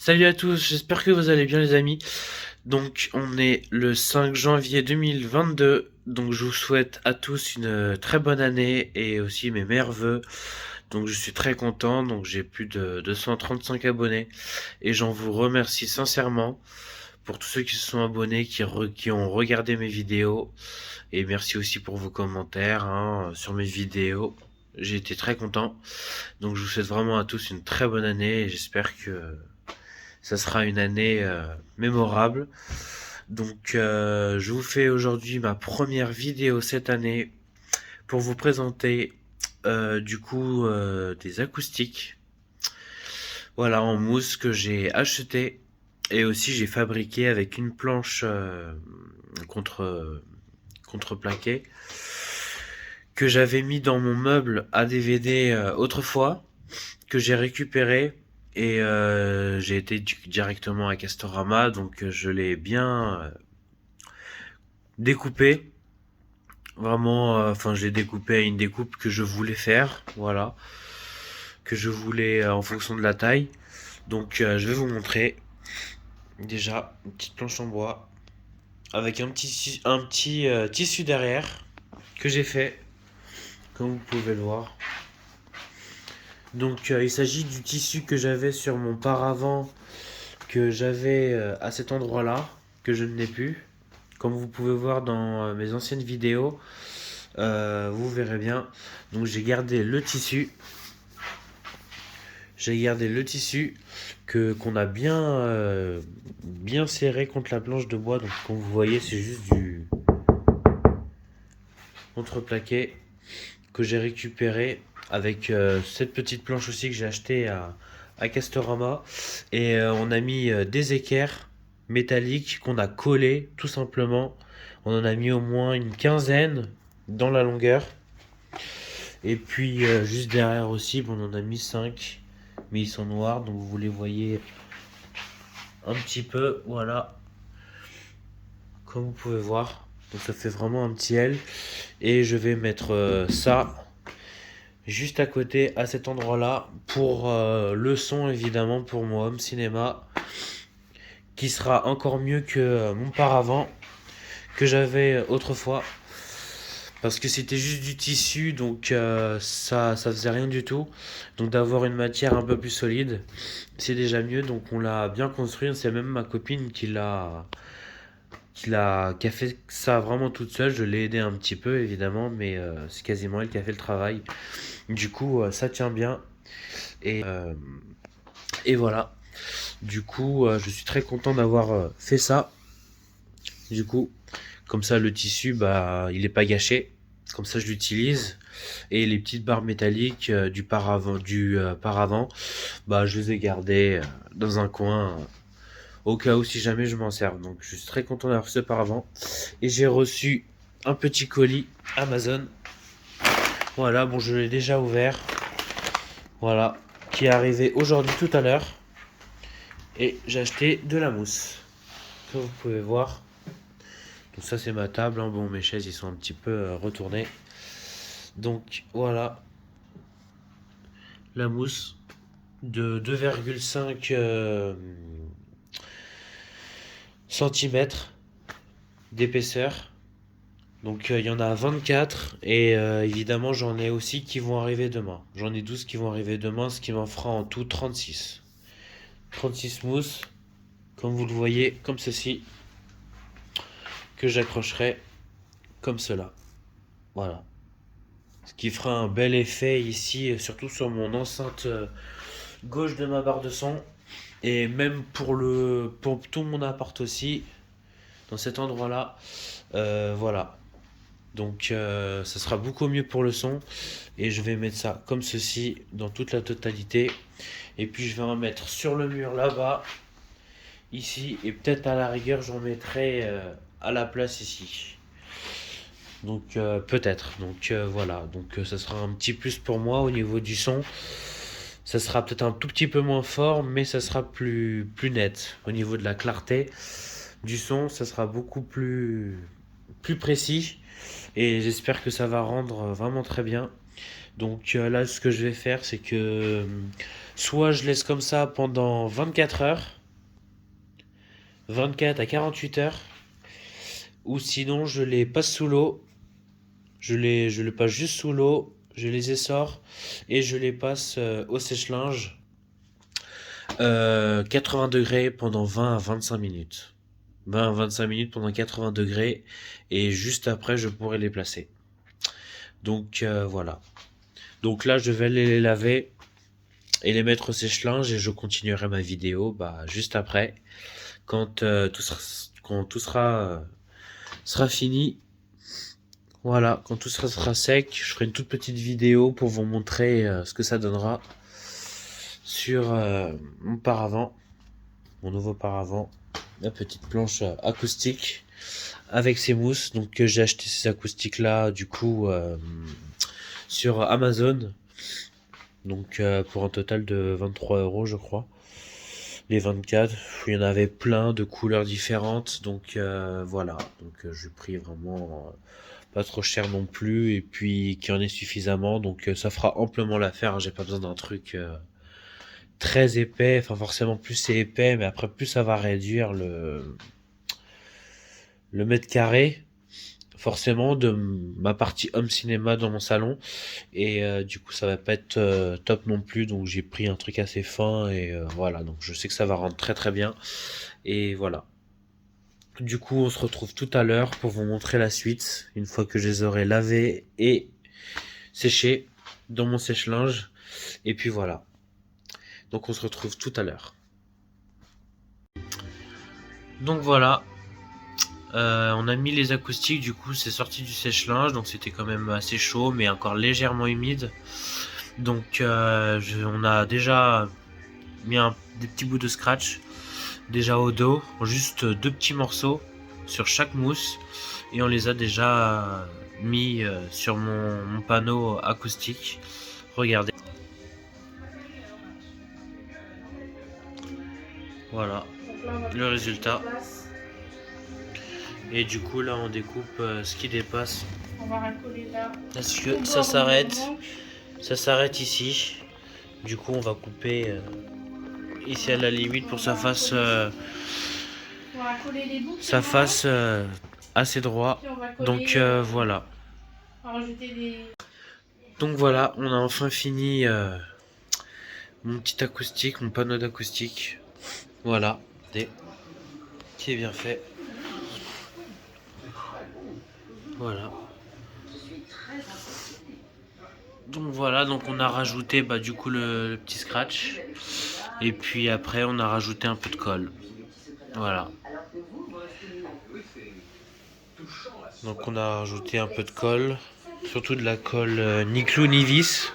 Salut à tous, j'espère que vous allez bien les amis. Donc on est le 5 janvier 2022, donc je vous souhaite à tous une très bonne année et aussi mes meilleurs vœux. Donc je suis très content, donc j'ai plus de 235 abonnés et j'en vous remercie sincèrement pour tous ceux qui se sont abonnés, qui ont regardé mes vidéos et merci aussi pour vos commentaires sur mes vidéos. J'ai été très content, donc je vous souhaite vraiment à tous une très bonne année et j'espère que ça sera une année mémorable. Donc je vous fais aujourd'hui ma première vidéo cette année pour vous présenter des acoustiques. Voilà, en mousse que j'ai acheté et aussi j'ai fabriqué avec une planche contre contreplaqué que j'avais mis dans mon meuble à DVD autrefois, que j'ai récupéré et j'ai été directement à Castorama, donc je l'ai bien découpé. Vraiment, enfin, je l'ai découpé à une découpe que je voulais faire, voilà, que je voulais en fonction de la taille. Donc, je vais vous montrer déjà une petite planche en bois avec un petit tissu derrière que j'ai fait, comme vous pouvez le voir. Donc, il s'agit du tissu que j'avais sur mon paravent que j'avais à cet endroit-là, que je n'ai plus. Comme vous pouvez voir dans mes anciennes vidéos, vous verrez bien. Donc j'ai gardé le tissu que qu'on a bien serré contre la planche de bois. Donc comme vous voyez, c'est juste du contreplaqué que j'ai récupéré avec cette petite planche aussi que j'ai acheté à Castorama. Et on a mis des équerres métalliques qu'on a collés tout simplement. On en a mis au moins une quinzaine dans la longueur. Et puis juste derrière aussi, bon, on en a mis 5, mais ils sont noirs, donc vous les voyez un petit peu, voilà, comme vous pouvez voir. Donc ça fait vraiment un petit L. Et je vais mettre ça juste à côté, à cet endroit-là, pour le son évidemment, pour mon home cinéma, qui sera encore mieux que mon paravent que j'avais autrefois. Parce que c'était juste du tissu, donc ça faisait rien du tout. Donc d'avoir une matière un peu plus solide, c'est déjà mieux. Donc on l'a bien construit. C'est même ma copine qui a fait ça vraiment toute seule. Je l'ai aidé un petit peu évidemment, mais c'est quasiment elle qui a fait le travail. Du coup, ça tient bien. Et, euh, et voilà. Du coup, je suis très content d'avoir fait ça. Du coup, comme ça, le tissu, bah, il est pas gâché. Comme ça, je l'utilise. Et les petites barres métalliques du paravent, bah, je les ai gardées dans un coin au cas où si jamais je m'en sers. Donc, je suis très content d'avoir ce paravent. Et j'ai reçu un petit colis Amazon. Voilà, bon, je l'ai déjà ouvert. Voilà, qui est arrivé aujourd'hui tout à l'heure. Et j'ai acheté de la mousse. Comme vous pouvez voir. Donc ça c'est ma table, hein. Bon, mes chaises ils sont un petit peu retournées. Donc voilà, la mousse de 2,5 cm d'épaisseur. Donc il y en a 24 et évidemment j'en ai aussi qui vont arriver demain. J'en ai 12 qui vont arriver demain, ce qui m'en fera en tout 36. 36 mousses, comme vous le voyez, comme ceci, que j'accrocherai comme cela. Voilà. Ce qui fera un bel effet ici, surtout sur mon enceinte gauche de ma barre de son. Et même pour tout mon appart aussi, dans cet endroit-là. Voilà. Donc ça sera beaucoup mieux pour le son. Et je vais mettre ça comme ceci dans toute la totalité. Et puis je vais en mettre sur le mur là-bas, ici. Et peut-être à la rigueur j'en mettrai à la place ici. Donc peut-être. Donc voilà. Donc ça sera un petit plus pour moi au niveau du son. Ça sera peut-être un tout petit peu moins fort, mais ça sera plus net. Au niveau de la clarté du son, ça sera beaucoup plus précis. Et j'espère que ça va rendre vraiment très bien. Donc là, ce que je vais faire, c'est que soit je laisse comme ça pendant 24 heures, 24 à 48 heures, ou sinon je les passe sous l'eau, je les passe juste sous l'eau, je les essore et je les passe au sèche-linge 80 degrés pendant 20 à 25 minutes. 20 à 25 minutes pendant 80 degrés et juste après je pourrai les placer. Donc voilà. Donc là je vais aller les laver et les mettre au sèche-linge et je continuerai ma vidéo juste après quand tout sera fini. Voilà, quand tout sera sec, je ferai une toute petite vidéo pour vous montrer ce que ça donnera sur mon paravent, mon nouveau paravent, la petite planche acoustique avec ses mousses. Donc j'ai acheté ces acoustiques là du coup sur Amazon. Donc pour un total de 23 € je crois. Les 24, il y en avait plein de couleurs différentes. Donc voilà, donc j'ai pris vraiment pas trop cher non plus et puis qui en est suffisamment. Donc ça fera amplement l'affaire, hein. J'ai pas besoin d'un truc très épais. Enfin forcément plus c'est épais, mais après plus ça va réduire le mètre carré forcément de ma partie home cinéma dans mon salon et du coup ça va pas être top non plus, donc j'ai pris un truc assez fin et voilà, donc je sais que ça va rendre très très bien et voilà. Du coup on se retrouve tout à l'heure pour vous montrer la suite une fois que je les aurai lavés et séchés dans mon sèche-linge et puis voilà, donc on se retrouve tout à l'heure. Donc voilà, on a mis les acoustiques, du coup c'est sorti du sèche-linge, donc c'était quand même assez chaud mais encore légèrement humide. Donc on a déjà mis des petits bouts de scratch déjà au dos, juste deux petits morceaux sur chaque mousse et on les a déjà mis sur mon panneau acoustique. Regardez. Voilà le résultat. Et du coup là on découpe ce qui dépasse. On va racoler là. Parce que ça s'arrête ici. Du coup on va couper ici à la limite pour que ça fasse assez droit. Donc voilà. Donc voilà, on a enfin fini mon petit acoustique, mon panneau d'acoustique. Voilà, qui est bien fait. Voilà. Donc voilà, donc on a rajouté du coup le petit scratch. Et puis après on a rajouté un peu de colle. Voilà. Donc on a rajouté un peu de colle. Surtout de la colle ni clou ni vis.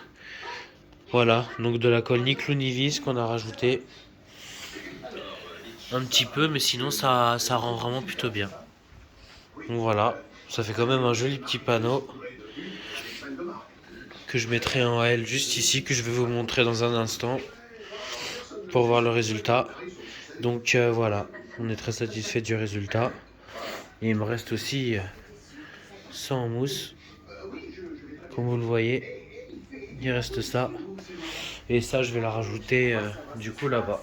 Voilà, donc de la colle ni clou ni vis qu'on a rajouté. Un petit peu, mais sinon ça rend vraiment plutôt bien. Donc voilà, ça fait quand même un joli petit panneau que je mettrai en L juste ici, que je vais vous montrer dans un instant pour voir le résultat. Donc voilà, on est très satisfait du résultat. Et il me reste aussi ça en mousse, comme vous le voyez. Il reste ça. Et ça, je vais la rajouter du coup là-bas.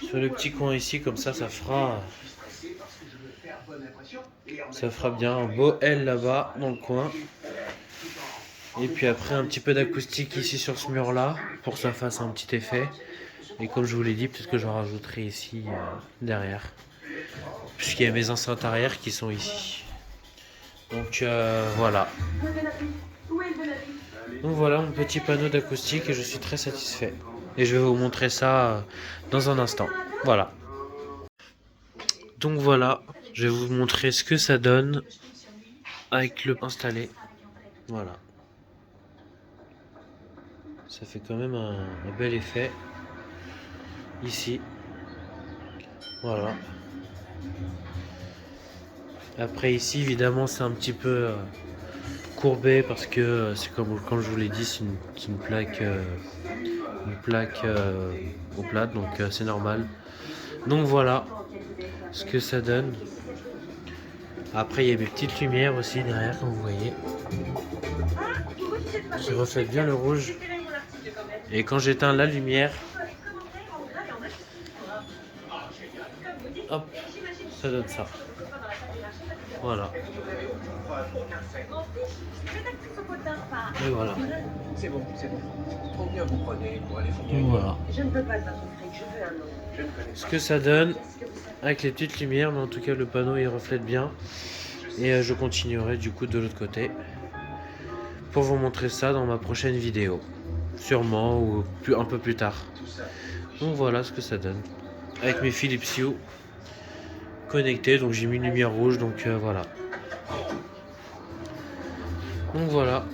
Sur le petit coin ici, comme ça fera bien un beau L là-bas dans le coin. Et puis après un petit peu d'acoustique ici sur ce mur là pour que ça fasse un petit effet. Et comme je vous l'ai dit, peut-être que j'en rajouterai ici derrière, puisqu'il y a mes enceintes arrière qui sont ici. Donc voilà. Donc voilà mon petit panneau d'acoustique et je suis très satisfait. Et je vais vous montrer ça dans un instant. Voilà. Donc voilà, je vais vous montrer ce que ça donne avec le installé. Voilà. Ça fait quand même un bel effet ici. Voilà. Après ici évidemment c'est un petit peu courbé parce que c'est comme je vous l'ai dit, c'est une plaque au plat, donc c'est normal. Donc voilà ce que ça donne. Après, il y a mes petites lumières aussi derrière, comme vous voyez, qui reflètent bien le rouge. Et quand j'éteins la lumière, hop, ça donne ça. Voilà. Et voilà. C'est bon. Combien vous prenez pour aller fonder? Voilà. Je ne peux pas votre fric, je veux un nom. Je ne connais Ce pas. que ça donne avec les petites lumières, mais en tout cas le panneau il reflète bien. Et je continuerai du coup de l'autre côté pour vous montrer ça dans ma prochaine vidéo. Sûrement ou un peu plus tard. Donc voilà ce que ça donne. Avec mes Philips Hue connectés, donc j'ai mis une lumière rouge, donc voilà. Donc voilà.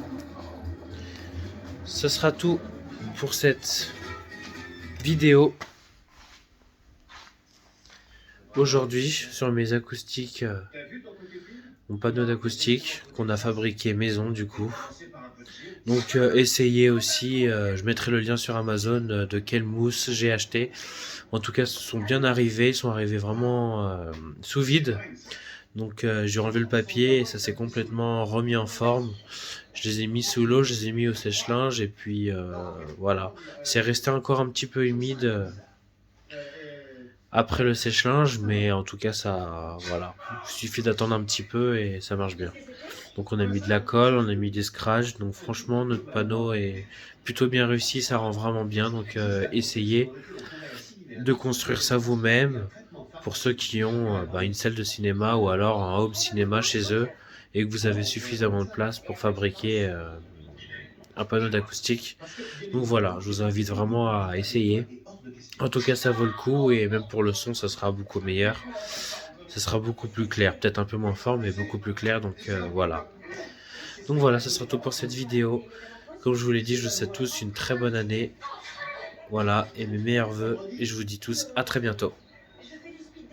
Ce sera tout pour cette vidéo. Aujourd'hui sur mes acoustiques, mon panneau d'acoustique qu'on a fabriqué maison du coup. Donc essayez aussi, je mettrai le lien sur Amazon de quelle mousse j'ai acheté. En tout cas, ils sont bien arrivés, ils sont arrivés vraiment sous vide. Donc j'ai enlevé le papier et ça s'est complètement remis en forme. Je les ai mis sous l'eau, je les ai mis au sèche-linge et puis voilà. C'est resté encore un petit peu humide après le sèche-linge, mais en tout cas ça, voilà. Il suffit d'attendre un petit peu et ça marche bien. Donc on a mis de la colle, on a mis des scratchs, donc franchement notre panneau est plutôt bien réussi, ça rend vraiment bien. Donc essayez de construire ça vous-même pour ceux qui ont une salle de cinéma ou alors un home cinéma chez eux et que vous avez suffisamment de place pour fabriquer un panneau d'acoustique. Donc voilà, je vous invite vraiment à essayer. En tout cas, ça vaut le coup et même pour le son, ça sera beaucoup meilleur. Ça sera beaucoup plus clair, peut-être un peu moins fort, mais beaucoup plus clair. Donc voilà. Donc voilà, ça sera tout pour cette vidéo. Comme je vous l'ai dit, je vous souhaite tous une très bonne année. Voilà, et mes meilleurs vœux. Et je vous dis tous à très bientôt.